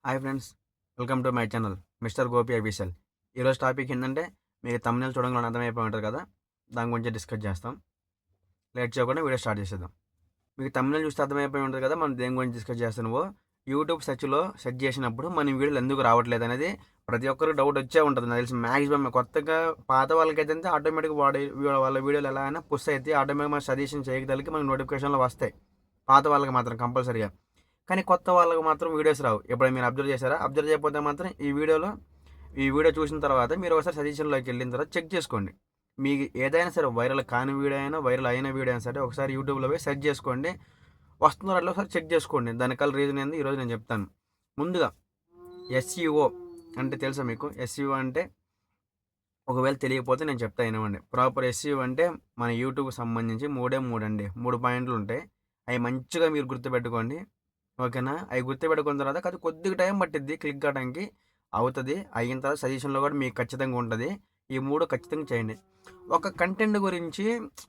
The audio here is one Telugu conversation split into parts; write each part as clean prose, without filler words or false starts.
Hi friends, welcome to my channel mister Gopi official. ఈరోజు టాపిక్ ఏంటంటే మీకు తమ్మునేల్ చూడంగానే అర్థమైపోయి ఉంటుంది కదా, దాని గురించి డిస్కస్ చేస్తాం. లేట్ చేయకుండా వీడియో స్టార్ట్ చేసేద్దాం. మీకు తమ్మునేల్ చూస్తే అర్థమైపోయి ఉంటుంది కదా మనం దేని గురించి డిస్కస్ చేస్తున్నావో. యూట్యూబ్ సెర్చ్ చేసినప్పుడు మన వీడియోలు ఎందుకు రావట్లేదు అనేది ప్రతి ఒక్కరికి డౌట్ వచ్చే ఉంటుంది. నాకు తెలిసి మ్యాక్సిమం కొత్తగా పాత వాళ్ళకైతే ఆటోమేటిక్గా వాళ్ళ వీడియోలు ఎలా అయినా పుష్ అయితే ఆటోమేటిక్గా మన సజెషన్ చేయగలిగి మనకి నోటిఫికేషన్లో వస్తాయి, పాత వాళ్ళకి మాత్రం కంపల్సరీగా. కానీ కొత్త వాళ్ళకి మాత్రం వీడియోస్ రావు. ఎప్పుడైనా మీరు అబ్జర్వ్ చేశారా? అబ్జర్వ్ చేయకపోతే మాత్రం ఈ వీడియో చూసిన తర్వాత మీరు ఒకసారి సజెషన్లోకి వెళ్ళిన తర్వాత చెక్ చేసుకోండి. మీకు ఏదైనా సరే వైరల్ కాని వీడియో అయినా, వైరల్ అయిన వీడియో అయినా సరే ఒకసారి యూట్యూబ్లో పోయి సెర్చ్ చేసుకోండి. వస్తున్నారు అట్లా ఒకసారి చెక్ చేసుకోండి. దానికల్ రీజన్ ఏంది ఈరోజు నేను చెప్తాను. ముందుగా ఎస్ఈఓ అంటే తెలుసా మీకు? ఎస్ఈఓ అంటే ఒకవేళ తెలియకపోతే నేను చెప్తా వినవండి. ప్రాపర్ ఎస్ఈఓ అంటే మన యూట్యూబ్కి సంబంధించి మూడే అండి. 3 పాయింట్లు ఉంటాయి. అవి మంచిగా మీరు గుర్తుపెట్టుకోండి. ఓకేనా? అవి గుర్తుపెట్టుకున్న తర్వాత అది కొద్దిగా టైం పట్టిద్ది క్లిక్ కావడానికి. అవుతుంది. అయిన తర్వాత సజెషన్‌లో కూడా మీకు ఖచ్చితంగా ఉంటది. ఈ 3 ఖచ్చితంగా చేయండి. ఒక కంటెంట్ గురించి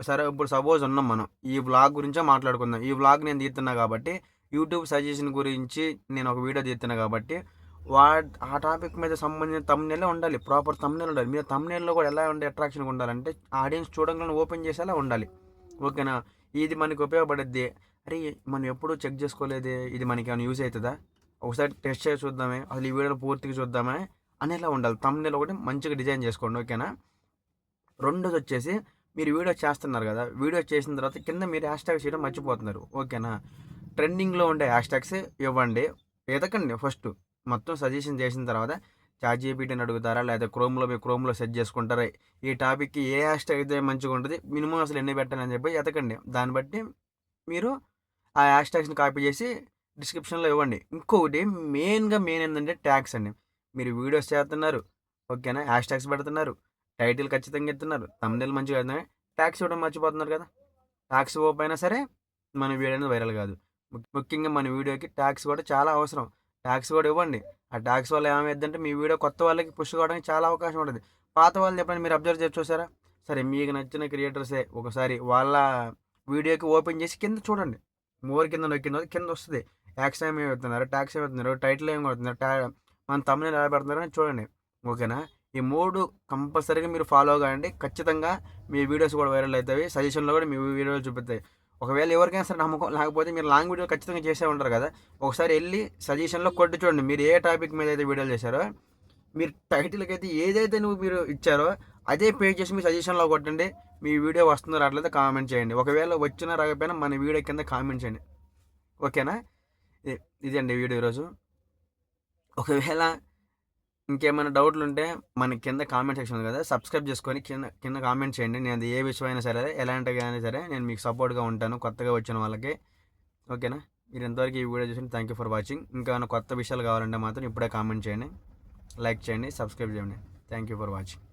సరే ఇప్పుడు సపోజ్ ఉన్నాం మనం. ఈ వ్లాగ్ గురించే మాట్లాడుకుందాం. ఈ వ్లాగ్ నేను తీస్తున్నా కాబట్టి యూట్యూబ్ సజెషన్ గురించి నేను ఒక వీడియో తీస్తున్నా కాబట్టి ఆ టాపిక్ మీద సంబంధించిన థంబ్‌నెయిలే ఉండాలి. ప్రాపర్ థంబ్‌నెయిల్ ఉండాలి. మీరు థంబ్‌నెయిల్‌లో కూడా ఎలా ఉండే అట్రాక్షన్‌గా ఉండాలంటే ఆడియన్స్ చూడంగానే ఓపెన్ చేసేలా ఉండాలి. ఓకేనా? ఇది మనకు ఉపయోగపడిద్ది. అరే! మనం ఎప్పుడూ చెక్ చేసుకోలేదే, ఇది మనకేమైనా యూజ్ అయితదా? ఒకసారి టెస్ట్ చేసి చూద్దామే, అసలు ఈ వీడియోలో పూర్తిగా చూద్దామే అనేలా ఉండాలి. థంబ్‌నెయిల్ ఒకటి మంచిగా డిజైన్ చేసుకోండి. ఓకేనా? రెండోదొచ్చేసి మీరు వీడియో చేస్తున్నారు గదా! వీడియో చేసిన తర్వాత కింద మీరు హ్యాష్‌ట్యాగ్స్ చేయడం మర్చిపోతున్నారు. ఓకేనా? ట్రెండింగ్‌లో ఉండే హ్యాష్‌ట్యాగ్స్ ఇవ్వండి. ఎతకండి ఫస్టు. మొత్తం సజెషన్ చేసిన తర్వాత చాట్‌జీపీటీని అడుగుతారా? లేదా క్రోమ్‌లో సెర్చ్ చేసుకుంటారా? ఈ టాపిక్‌కి ఏ హ్యాష్‌ట్యాగ్ అయితే మంచిగుంటది, మినిమమ్ అసలు ఎన్ని పెట్టాలని చెప్పి ఎతకండి. దాన్ని బట్టి మీరు ఆ హ్యాష్‌ట్యాగ్స్‌ని కాపీ చేసి డిస్క్రిప్షన్‌లో ఇవ్వండి. ఇంకొకటి మెయిన్ ఏందంటే ట్యాగ్స్ అండి. మీరు వీడియోస్ చేస్తున్నారు. ఓకేనా? హ్యాష్‌ట్యాగ్స్ పెడుతున్నారు. టైటిల్ ఖచ్చితంగా ఇస్తున్నారు. థంబ్‌నెయిల్ మంచిగా పెడుతున్నారు. ట్యాగ్స్ ఇవ్వడం మర్చిపోతున్నారు కదా! ట్యాగ్స్ ఇవ్వకపోయినా సరే మన వీడియో అనేది వైరల్ కాదు. ముఖ్యంగా మన వీడియోకి ట్యాగ్స్ కూడా చాలా అవసరం. ట్యాగ్స్ కూడా ఇవ్వండి. ఆ ట్యాగ్స్ వల్ల ఏమైద్దంటే మీ వీడియో కొత్త వాళ్ళకి పుష్ కావడానికి చాలా అవకాశం ఉంటది. పాత వాళ్ళని ఎప్పుడైనా మీరు అబ్జర్వ్ చేసి చూసారా? సరే మీకు నచ్చిన క్రియేటర్సే ఒకసారి వాళ్ళ వీడియోకి ఓపెన్ చేసి కింద చూడండి. మోర్ కింద నొక్కిన తర్వాత కింద వస్తది. యాక్స్ ఏమి పెడుతున్నారు, ట్యాగ్స్ ఏమి పెడుతున్నారు, టైటిల్ ఏమి కొడుతున్నారు, మన థంబ్‌నెయిల్ ఎలా పెడుతున్నారు అని చూడండి. ఓకేనా? ఈ 3 కంపల్సరీగా మీరు ఫాలో కాండి. ఖచ్చితంగా మీ వీడియోస్ కూడా వైరల్ అవుతాయి. సజెషన్‌లో కూడా మీ వీడియోలు చూపిస్తాయి. ఒకవేళ ఎవరికైనా సరే నమ్మకం లేకపోతే మీరు లాంగ్ వీడియో ఖచ్చితంగా చేసే ఉంటారు కదా! ఒకసారి ఎళ్లి సజెషన్‌లో కొట్టి చూడండి. మీరు ఏ టాపిక్ మీద అయితే వీడియోలు చేశారో, మీరు టైటిల్‌కైతే ఏదైతే మీరు ఇచ్చారో అదే పేజ్ చేసి మీ సజెషన్‌లో కొట్టండి. మీ వీడియో వస్తుందో రావట్లేదో కామెంట్ చేయండి. ఒకవేళ వచ్చినా రాకపోయినా మన వీడియో కింద కామెంట్ చేయండి. ఓకేనా? ఇ ఇదండి వీడియో ఈరోజు. ఒకవేళ ఇంకేమైనా డౌట్లుంటే మన కింద కామెంట్ సెక్షన్ ఉంది కదా! సబ్స్క్రైబ్ చేసుకొని కింద కింద కామెంట్ చేయండి. నేను అది ఏ విషయమైనా సరే, ఎలాంటివైనా సరే నేను మీకు సపోర్ట్‌గా ఉంటాను కొత్తగా వచ్చిన వాళ్ళకి. ఓకేనా? మీరు ఇంతవరకు ఈ వీడియో చూసినందుకు థాంక్ యూ ఫర్ వాచింగ్. ఇంకా ఏమైనా కొత్త విషయాలు కావాలంటే మాత్రం ఇప్పుడే కామెంట్ చేయండి. లైక్ చేయండి. సబ్స్క్రైబ్ చేయండి. Thank you for watching.